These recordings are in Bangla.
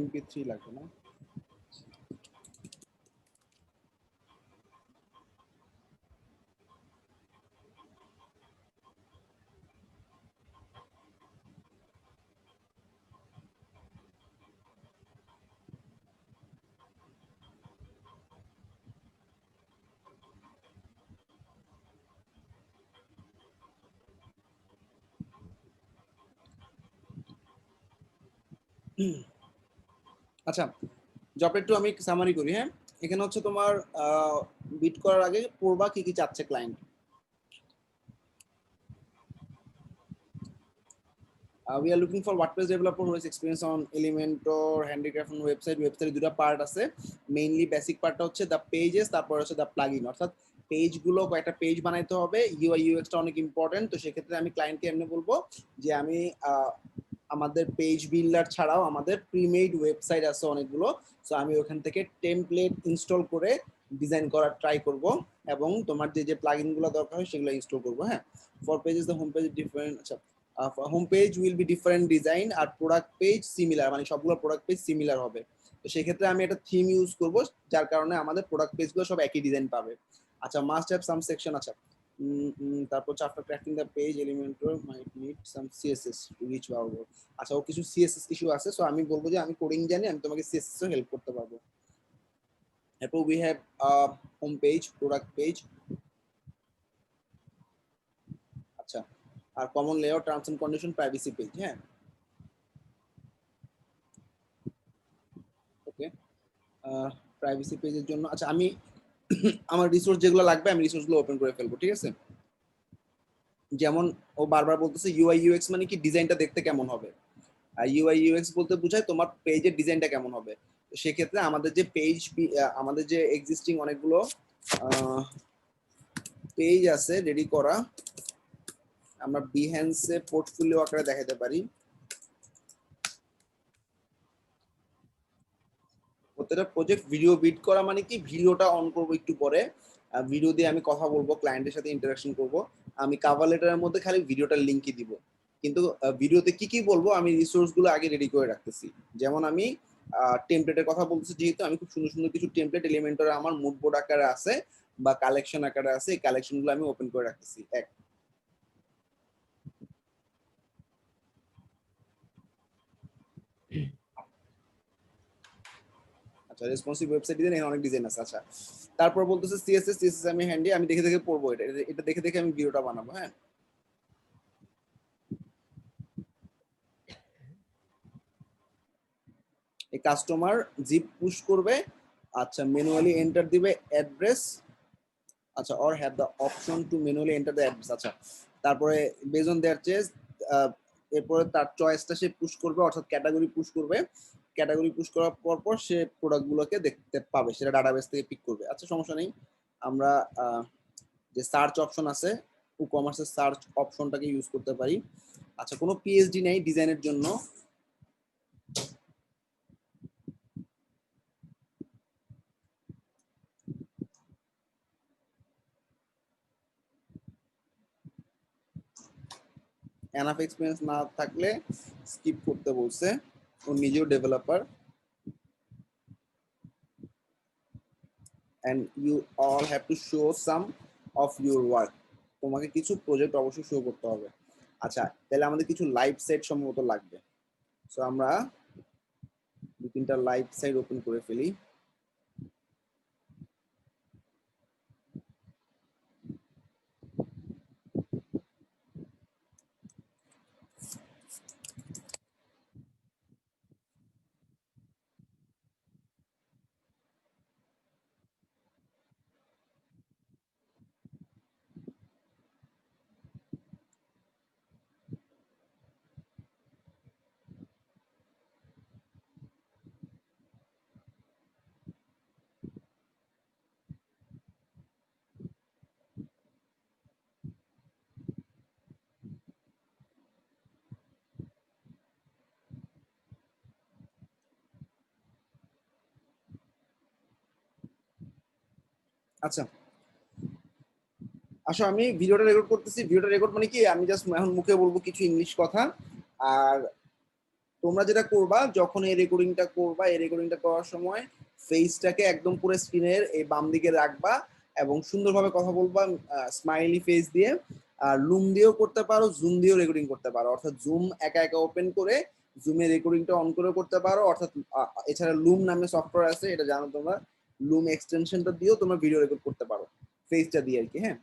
MP3 লাগবে না? আচ্ছা, জবটা একটু আমি সামারি করি। হ্যাঁ, এখানে হচ্ছে তোমার বিট করার আগে পড়বা কি কি চাচ্ছে client. We are looking for WordPress developer who has experience on Elementor, Handicraft and website. Website দুটো পার্ট আছে, মেইনলি বেসিক পার্টটা হচ্ছে দ্য পেজেস, তারপর হচ্ছে দ্য প্লাগইন, অর্থাৎ পেজ গুলো কয়েকটা পেজ বানাইতে হবে। ইউআই ইউএক্সটা অনেক ইম্পর্টেন্ট। তো সেক্ষেত্রে আমি ক্লায়েন্টকে এমনি বলবো যে আমি আমাদের পেজ বিল্ডার ছাড়াও আমাদের প্রিমেড ওয়েবসাইট আছে অনেকগুলো, সো আমি ওখান থেকে টেমপ্লেট ইনস্টল করে ডিজাইন করার ট্রাই করব এবং তোমার যে যে প্লাগইনগুলো দরকার হয় সেগুলো ইনস্টল করব। হ্যাঁ, for pages the home page different, আচ্ছা home page will be different design আর প্রোডাক্ট পেজ সিমিলার, মানে সবগুলো প্রোডাক্ট পেজ সিমিলার হবে। তো সেক্ষেত্রে আমি একটা থিম ইউজ করব যার কারণে আমাদের প্রোডাক্ট পেজগুলো সব একই ডিজাইন পাবে। আচ্ছা, মাস্ট হ্যাভ সাম সেকশন। আচ্ছা, তারপর after crafting the page Elementor might need some CSS to reach our. আচ্ছা, ও কিছু সিএসএস কিছু আছে, সো আমি বলবো যে আমি কোডিং জানি, আমি তোমাকে সিএসএস এও হেল্প করতে পারবো। এরপর we have home page, product page, আচ্ছা, আর common layout, terms and condition, privacy page. হ্যাঁ, ওকে, প্রাইভেসি পেজের জন্য আচ্ছা আমি আমার রিসোর্স যেগুলো লাগবে আমি রিসোর্সগুলো ওপেন করে ফেলবো, ঠিক আছে। যেমন ও বারবার বলতেছে ইউআই ইউএক্স মানে কি, ডিজাইনটা দেখতে কেমন হবে। আর ইউআই ইউএক্স বলতে বোঝায় তোমার পেজের ডিজাইনটা কেমন হবে। তো সেক্ষেত্রে আমাদের যে পেজ, আমাদের যে এক্সিস্টিং অনেকগুলো পেজ আছে রেডি করা, আমরা বিহ্যান্সে পোর্টফোলিও আকারে দেখাতে পারি। প্রত্যেকটা প্রজেক্ট ভিডিও বিট করা মানে কি, ভিডিওটা অন করবো একটু পরে, ভিডিও দিয়ে আমি কথা বলবো, ক্লায়েন্টের সাথে ইন্টারাকশন করব। আমি কভার লেটারের মধ্যে খালি ভিডিওটার লিঙ্কই দিব, কিন্তু ভিডিওতে কি কি বলবো আমি রিসোর্স গুলো আগে রেডি করে রাখতেছি। যেমন আমি টেমপ্লেটের কথা বলতেছি, যেহেতু আমি খুব সুন্দর সুন্দর কিছু টেমপ্লেট এলিমেন্টরে আমার মুড বোর্ড আকারে আছে বা কালেকশন আকারে আছে, এই কালেকশন গুলো আমি ওপেন করে রাখতেছি। এক, আচ্ছা, রেসপন্সিভ ওয়েবসাইট ডিজাইন, এখানে অনেক ডিজাইন আছে। আচ্ছা, তারপর বলতেছে সিএসএস, সিএসএস আমি হ্যান্ডি, আমি দেখে দেখে পড়বো, এটা এটা দেখে দেখে আমি ভিডিওটা বানাবো। হ্যাঁ, এই কাস্টমার জিপ পুশ করবে, আচ্ছা ম্যানুয়ালি এন্টার দিবে অ্যাড্রেস, আচ্ছা or have the option to manually enter the address. আচ্ছা, তারপরে বেজ অন দেয়ার চয়েস, এরপরে তার চয়েসটা সে পুশ করবে, অর্থাৎ ক্যাটাগরি পুশ করবে। ক্যাটাগরি পুশ করার পর পর সে প্রোডাক্টগুলোকে দেখতে পাবে, সেটা ডাটাবেস থেকে পিক করবে। আচ্ছা, সমস্যা নেই, আমরা যে সার্চ অপশন আছে ই কমার্সের সার্চ অপশনটাকে ইউজ করতে পারি। আচ্ছা, কোনো পিএইচডি নেই ডিজাইনের জন্য, এনাফ এক্সপিরিয়েন্স না থাকলে স্কিপ করতে বলছে, ও নিজেও developer. and you all have to show some of your work, তোমাকে কিছু প্রজেক্ট অবশ্যই শো করতে হবে। আচ্ছা, তাহলে আমাদের কিছু লাইভ সাইট সম্ভবত লাগবে, সো আমরা দু তিনটা লাইভ সাইট ওপেন করে ফেলি। আচ্ছা, আসো আমি ভিডিওটা রেকর্ড করতেছি। ভিডিওটা রেকর্ড মানে কি, আমি জাস্ট এখন মুখে বলবো কিছু ইংলিশ কথা, আর তোমরা যেটা করবা যখন এই রেকর্ডিংটা করবা, এই রেকর্ডিংটা করার সময় ফেসটাকে একদম পুরো স্ক্রিনের এই বাম দিকে রাখবা এবং সুন্দরভাবে কথা বলবা স্মাইলি ফেস দিয়ে। আর লুম দিয়েও করতে পারো, জুম দিয়েও রেকর্ডিং করতে পারো, অর্থাৎ জুম একা একা ওপেন করে জুমে রেকর্ডিংটা অন করে করতে পারো, অর্থাৎ এছাড়া লুম নামে সফটওয়্যার আছে, এটা জানো তোমরা, লুম এক্সটেনশনটা দিয়েও তোমরা ভিডিও রেকর্ড করতে পারো ফেসটা দিয়ে আর কি। হ্যাঁ,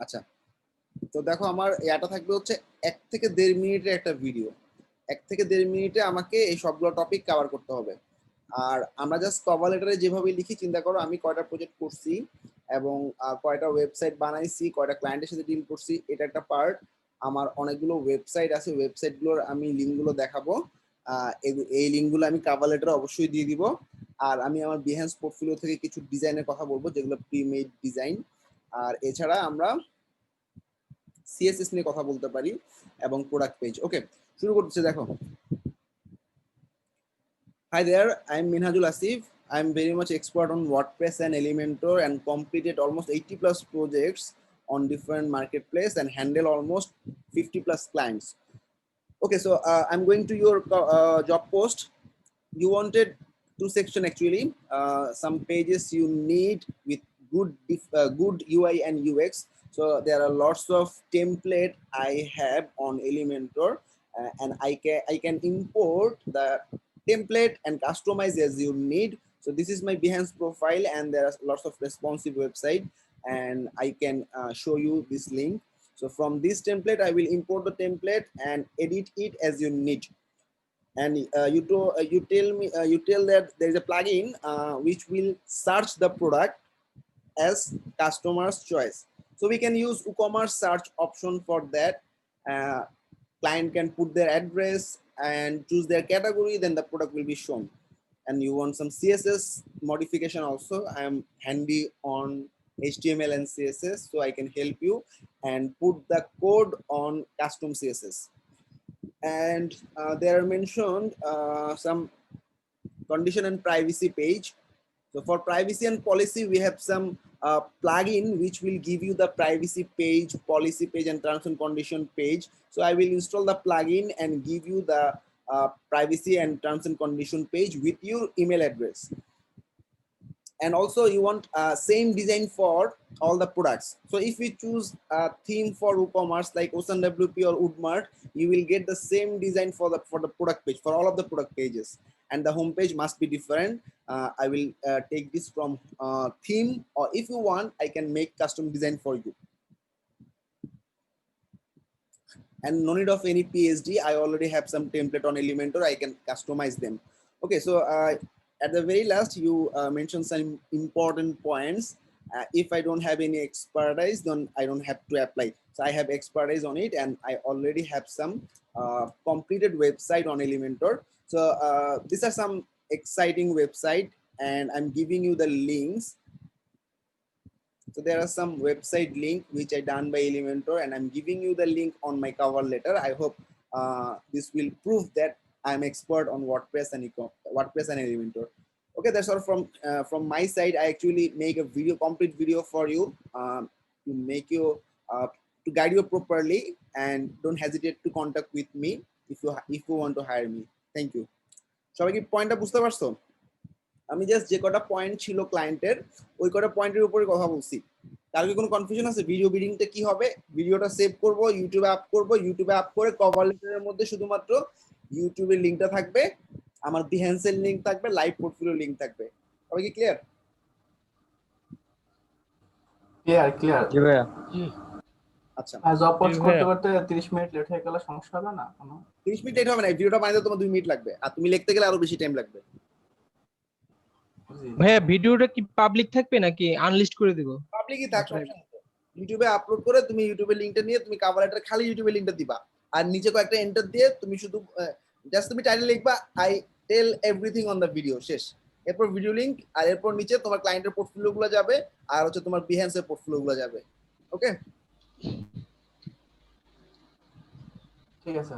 আচ্ছা, তো দেখো আমার এটা থাকবে হচ্ছে 1 থেকে 1.5 মিনিটের একটা ভিডিও। 1 থেকে 1.5 মিনিটে আমাকে এই সবগুলো টপিক কভার করতে হবে। আর আমরা জাস্ট কভার লেটারে যেভাবে লিখি, চিন্তা করো আমি কয়টা প্রজেক্ট করছি এবং কয়টা ওয়েবসাইট বানাইছি, কয়টা ক্লায়েন্টের সাথে ডিল করছি, এটা একটা পার্ট। আমার অনেকগুলো ওয়েবসাইট আছে, ওয়েবসাইটগুলোর আমি লিঙ্কগুলো দেখাবো। এই লিঙ্কগুলো আমি কভার লেটারে অবশ্যই দিয়ে দিব। আর আমি আমার বিহেন্স পোর্টফোলিও থেকে কিছু ডিজাইনের কথা বলবো, যেগুলো প্রিমেড ডিজাইন। আর এছাড়া আমরা সিএসএস নিয়ে কথা বলতে পারি এবং প্রোডাক্ট পেজ। ওকে, শুরু করতেছি, দেখো। Hi there, I'm Minhajul Asif. I'm very much expert on WordPress and Elementor and completed almost 80 plus projects on different marketplace and handle almost 50 plus clients. Okay, so I'm going to your job post. You wanted 2 sections actually. Some pages you need with good UI and UX. So there are lots of template I have on Elementor, and I can import the template and customize as you need. So this is my Behance profile, and there are lots of responsive website, and I can show you this link. So from this template, I will import the template and edit it as you need. And you tell that there is a plugin which will search the product as customer's choice. So we can use WooCommerce search option for that. Client can put their address and choose their category, then the product will be shown. And you want some CSS modification also, I am handy on HTML and CSS, so I can help you and put the code on custom CSS. And there are mentioned some condition and privacy page. So for privacy and policy, we have some plugin which will give you the privacy page, policy page, and terms and condition page. So I will install the plugin and give you the privacy and terms and condition page with your email address. And also you want same design for all the products. So if we choose a theme for WooCommerce like OceanWP or Woodmart, you will get the same design for the product page, for all of the product pages, and the home page must be different. I will take this from theme, or if you want, I can make custom design for you. And no need of any PSD. I already have some template on Elementor. I can customize them. Okay, so at the very last, you mentioned some important points. If I don't have any expertise, then I don't have to apply. So I have expertise on it, and I already have some completed website on Elementor. So these are some exciting website, and I'm giving you the links. So there are some website link which I done by Elementor, and I'm giving you the link on my cover letter. I hope this will prove that I'm expert on WordPress and Elementor. Okay, that's all from my side. I actually make a video, complete video for you to make you to guide you properly, and don't hesitate to contact with me if you want to hire me. Thank you. সবাই কি পয়েন্টটা বুঝতে পারছো? আমি জাস্ট যে কটা পয়েন্ট ছিল ক্লায়েন্টের, ওই কটা পয়েন্টের উপরে কথা বলছি। কার কি কোনো কনফিউশন আছে? ভিডিও বিডিংটা কি হবে? ভিডিওটা সেভ করব, ইউটিউবে আপ করব, ইউটিউবে আপ করে কভার লেটারের মধ্যে শুধুমাত্র ইউটিউবের লিংকটা থাকবে, আমার বিহেন্সের লিংক থাকবে, লাইভ পোর্টফোলিও লিংক থাকবে। সবাই কি ক্লিয়ার? ক্লিয়ার জি ভাইয়া। আচ্ছা, জব পোস্ট করতে করতে 30 মিনিট লেট হয়ে গেলে সমস্যা হবে না? 30 মিনিট লেট হবে না, ভিডিওটা বানাতে তোমার 2 মিনিট লাগবে, আর তুমি লিখতে গেলে আরো বেশি টাইম লাগবে। ভাইয়া ভিডিওটা কি পাবলিক থাকবে নাকি আনলিস্ট করে দিব? পাবলিকই থাকবে, ইউটিউবে আপলোড করে তুমি ইউটিউবের লিংকটা নিয়ে তুমি কভার লেটার খালি ইউটিউবের লিংকটা দিবা, আর নিচে কয়েকটা এন্টার দিয়ে তুমি শুধু জাস্ট তুমি টাইটেল লিখবা I tell everything on the video, শেষ। এরপর ভিডিও লিংক, আর এরপর নিচে তোমার ক্লায়েন্টের পোর্টফোলিও গুলো যাবে, আর হচ্ছে তোমার বিহেন্সের পোর্টফোলিও গুলো যাবে। ওকে, ঠিক আছে।